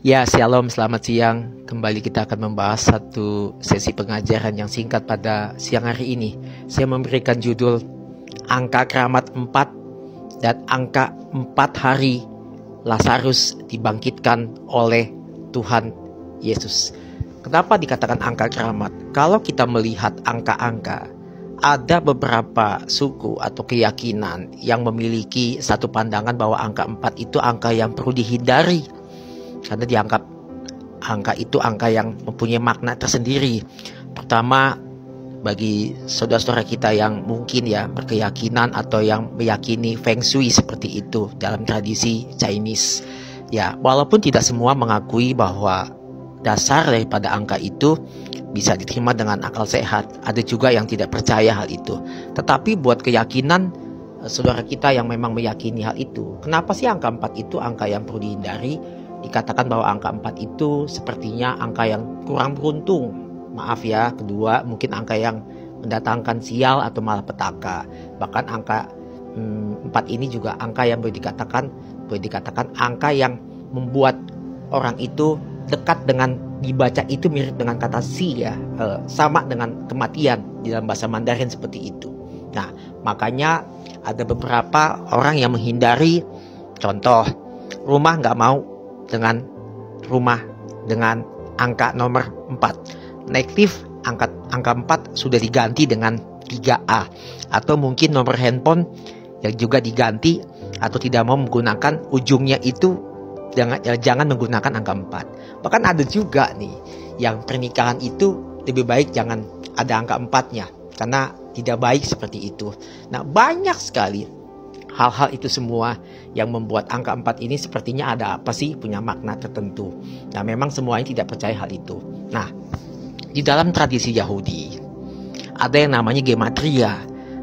Ya, shalom, selamat siang. Kembali kita akan membahas satu sesi pengajaran yang singkat pada siang hari ini. Saya memberikan judul Angka Keramat 4 dan Angka 4 hari Lazarus dibangkitkan oleh Tuhan Yesus. Kenapa dikatakan angka keramat? Kalau kita melihat angka-angka, ada beberapa suku atau keyakinan yang memiliki satu pandangan bahwa angka 4 itu angka yang perlu dihindari, karena dianggap angka itu angka yang mempunyai makna tersendiri. Pertama, bagi saudara-saudara kita yang mungkin berkeyakinan atau yang meyakini Feng Shui seperti itu dalam tradisi Chinese. Walaupun tidak semua mengakui bahwa dasar daripada angka itu bisa diterima dengan akal sehat, ada juga yang tidak percaya hal itu. Tetapi buat keyakinan saudara kita yang memang meyakini hal itu, kenapa sih angka 4 itu angka yang perlu dihindari? Dikatakan bahwa angka 4 itu sepertinya angka yang kurang beruntung. Maaf ya, kedua mungkin angka yang mendatangkan sial atau malapetaka. Bahkan angka 4 ini juga angka yang boleh dikatakan angka yang membuat orang itu dekat dengan, dibaca itu mirip dengan kata si sama dengan kematian di dalam bahasa Mandarin seperti itu. Nah, makanya ada beberapa orang yang menghindari. Contoh, rumah nggak mau dengan rumah dengan angka nomor 4. Negatif angka 4 sudah diganti dengan 3A. Atau mungkin nomor handphone yang juga diganti atau tidak mau menggunakan ujungnya itu jangan menggunakan angka 4. Bahkan ada juga nih yang pernikahan itu lebih baik jangan ada angka 4-nya karena tidak baik seperti itu. Nah, banyak sekali hal-hal itu semua yang membuat angka 4 ini sepertinya ada apa sih, punya makna tertentu. Nah, memang semuanya tidak percaya hal itu. Nah, di dalam tradisi Yahudi ada yang namanya gematria.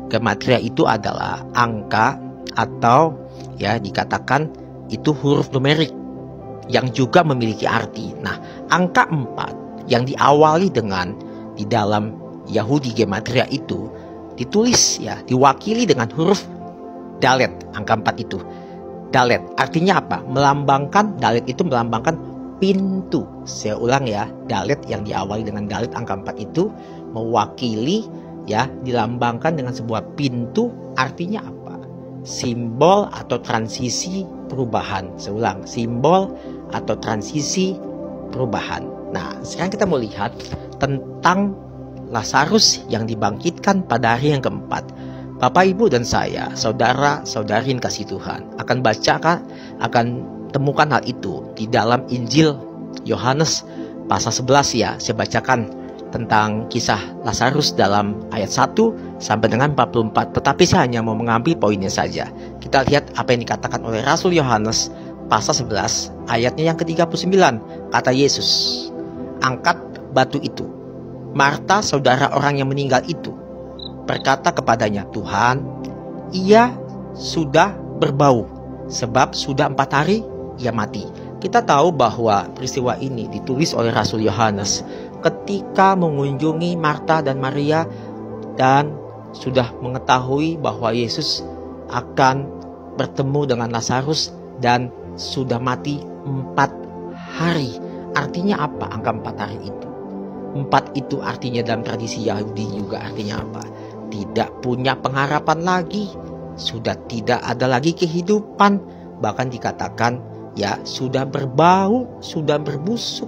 Gematria itu adalah angka atau dikatakan itu huruf numerik yang juga memiliki arti. Nah, angka 4 yang diawali dengan di dalam Yahudi gematria itu ditulis diwakili dengan huruf Dalet. Angka 4 itu Dalet artinya apa? Dalet itu melambangkan pintu. Saya ulang Dalet yang diawali dengan Dalet angka 4 itu mewakili dilambangkan dengan sebuah pintu. Artinya apa? Simbol atau transisi perubahan. Saya ulang, simbol atau transisi perubahan. Nah, sekarang kita mau lihat tentang Lazarus yang dibangkitkan pada hari yang keempat. Bapak, Ibu, dan saya, saudara-saudari kasih Tuhan, akan temukan hal itu di dalam Injil Yohanes pasal 11 Saya bacakan tentang kisah Lazarus dalam ayat 1 sampai dengan 44. Tetapi saya hanya mau mengambil poinnya saja. Kita lihat apa yang dikatakan oleh Rasul Yohanes pasal 11 ayatnya yang ke-39. Kata Yesus, "Angkat batu itu." Marta, saudara orang yang meninggal itu, berkata kepadanya, "Tuhan, ia sudah berbau, sebab sudah 4 hari ia mati." Kita tahu bahwa peristiwa ini ditulis oleh Rasul Yohanes ketika mengunjungi Marta dan Maria dan sudah mengetahui bahwa Yesus akan bertemu dengan Lazarus dan sudah mati 4 hari. Artinya apa angka 4 hari itu? 4 itu artinya dalam tradisi Yahudi juga artinya apa? Tidak punya pengharapan lagi, sudah tidak ada lagi kehidupan. Bahkan dikatakan sudah berbau, sudah berbusuk.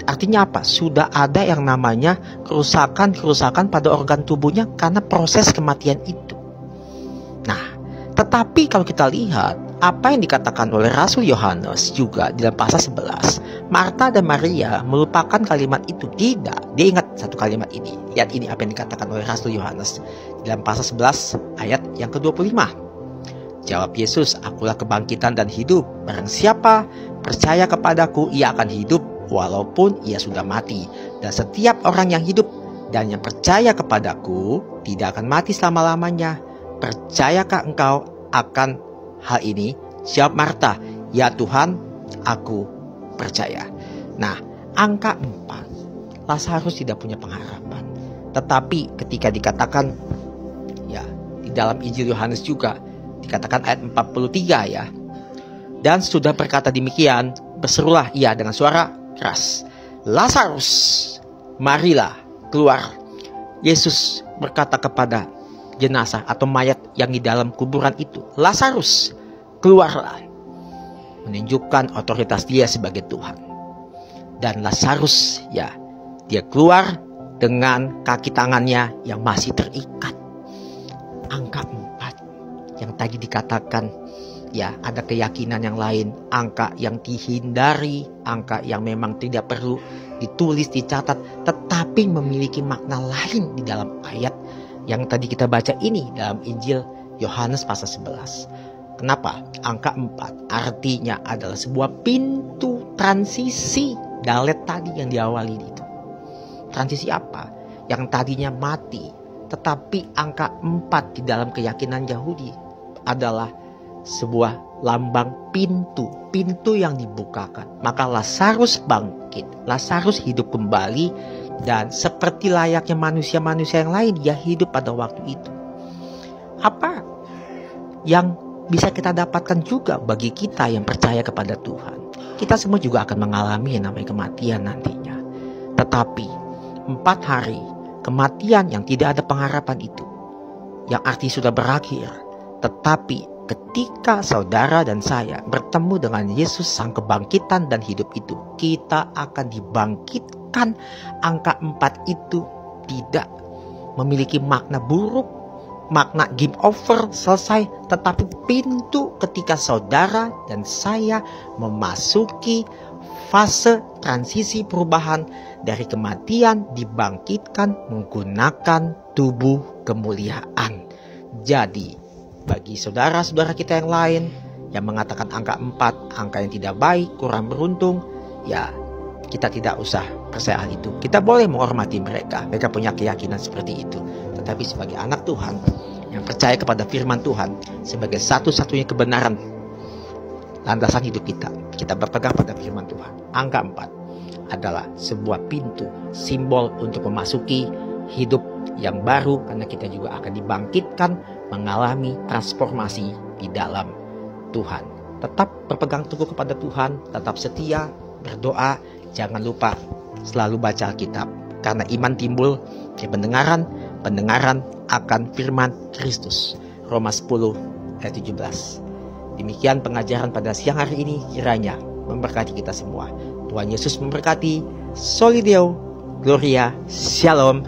Artinya apa? Sudah ada yang namanya kerusakan pada organ tubuhnya karena proses kematian itu. Nah, tetapi kalau kita lihat apa yang dikatakan oleh Rasul Yohanes juga di dalam pasal 11, Marta dan Maria melupakan kalimat itu. Tidak, dia ingat satu kalimat ini. Lihat ini apa yang dikatakan oleh Rasul Yohanes di dalam pasal 11 ayat yang ke-25. Jawab Yesus, "Akulah kebangkitan dan hidup. Barang siapa percaya kepadaku, ia akan hidup walaupun ia sudah mati. Dan setiap orang yang hidup dan yang percaya kepadaku tidak akan mati selama-lamanya. Percayakah engkau akan hal ini?" Jawab Marta, "Ya Tuhan, aku percaya." Nah, angka 4, Lazarus tidak punya pengharapan. Tetapi ketika dikatakan di dalam Injil Yohanes juga dikatakan ayat 43 dan sudah berkata demikian, berserulah ia dengan suara keras, "Lazarus, marilah keluar." Yesus berkata kepada jenazah atau mayat yang di dalam kuburan itu, "Lazarus, keluarlah." Menunjukkan otoritas dia sebagai Tuhan. Dan Lazarus, ya, dia keluar dengan kaki tangannya yang masih terikat. Angka 4 yang tadi dikatakan, ya, ada keyakinan yang lain, angka yang dihindari, angka yang memang tidak perlu ditulis, dicatat, tetapi memiliki makna lain di dalam ayat yang tadi kita baca ini dalam Injil Yohanes pasal 11. Kenapa? Angka 4 artinya adalah sebuah pintu transisi. Dalet tadi yang diawali itu. Transisi apa? Yang tadinya mati. Tetapi angka 4 di dalam keyakinan Yahudi adalah sebuah lambang pintu. Pintu yang dibukakan. Maka Lazarus bangkit. Lazarus hidup kembali. Dan seperti layaknya manusia-manusia yang lain, dia hidup pada waktu itu. Apa yang bisa kita dapatkan juga bagi kita yang percaya kepada Tuhan? Kita semua juga akan mengalami yang namanya kematian nantinya. Tetapi 4 hari kematian yang tidak ada pengharapan itu, yang arti sudah berakhir. Tetapi ketika saudara dan saya bertemu dengan Yesus sang kebangkitan dan hidup itu, kita akan dibangkitkan. Angka 4 itu tidak memiliki makna buruk, makna game over, selesai. Tetapi pintu ketika saudara dan saya memasuki fase transisi perubahan dari kematian dibangkitkan menggunakan tubuh kemuliaan. Jadi bagi saudara-saudara kita yang lain yang mengatakan angka 4 angka yang tidak baik, kurang beruntung, ya kita tidak usah percaya hal itu. Kita boleh menghormati mereka punya keyakinan seperti itu. Tetapi sebagai anak Tuhan yang percaya kepada firman Tuhan sebagai satu-satunya kebenaran landasan hidup kita berpegang pada firman Tuhan. Angka 4 adalah sebuah pintu, simbol untuk memasuki hidup yang baru, karena kita juga akan dibangkitkan mengalami transformasi di dalam Tuhan. Tetap berpegang teguh kepada Tuhan, tetap setia, berdoa, jangan lupa selalu baca Alkitab, karena iman timbul dari pendengaran akan firman Kristus. Roma 10 ayat 17. Demikian pengajaran pada siang hari ini, kiranya memberkati kita semua. Tuhan Yesus memberkati. Soli Deo, Gloria, Shalom.